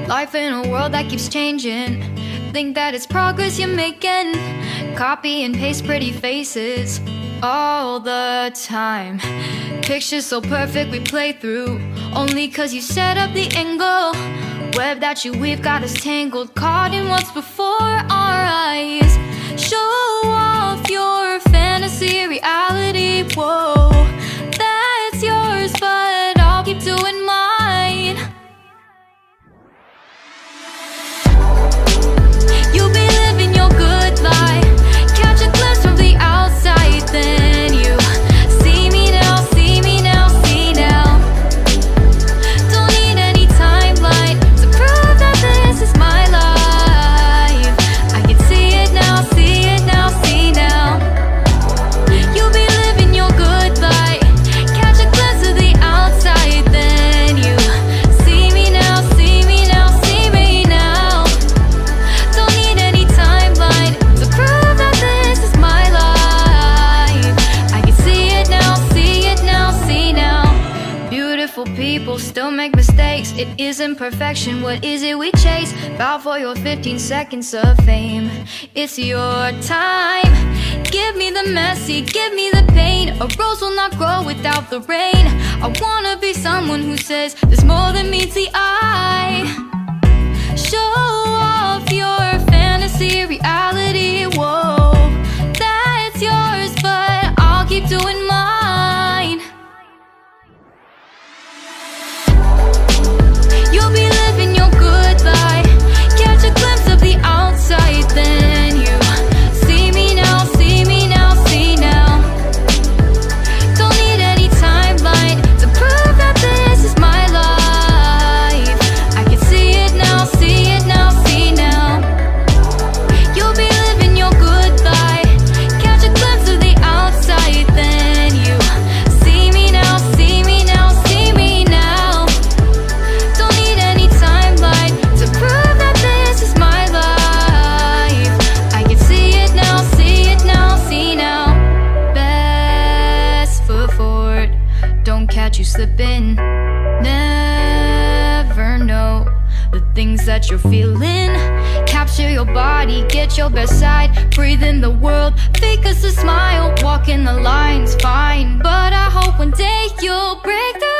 Life in a world that keeps changing. Think that it's progress you're making. Copy and paste pretty faces all the time. Pictures so perfect we play through, only cause you set up the angle. Web that you weave got us tangled, caught in what's before our eyes. Show off your fantasy reality, whoa, that's yours, but I'll keep doing mine. You'll be living your good life, catch a glimpse from the outside, then you see me now, see me now, see now. Don't need any timeline to prove that this is my life. I can see it now, see it now, see now. You'll be living your good life, catch a glimpse of the outside, then you see me now, see me now, see me now. Don't need any timeline to prove that this is my life. I can see it now, see it now, see now. Beautiful people still make mistakes. It isn't perfection, what is it we chase? Bow for your 15 seconds of fame. It's your time. Give me the messy, give me the pain. A rose will not grow without the rain. I wanna be someone who says there's more than meets the eye. Show off your fantasy reality, whoa, that's yours, but I'll keep doing mine. You'll be living your good life, catch a glimpse of the outside, then you see me now, see me now, see now. Don't need any timeline to prove that this is my life. I can see it now, see it now, see now. You'll be living your good life, catch a glimpse of the outside, then you see me now, see me now, see me now. Don't need any timeline to prove that this is my life. I can see it now, see it now, see now. Best foot forward, don't catch you slipping. Never know the things that you're feeling. Capture your body, get your best side. Breathe in the world, fake us a smile. Walking the lines, fine, but I hope one day you'll break through.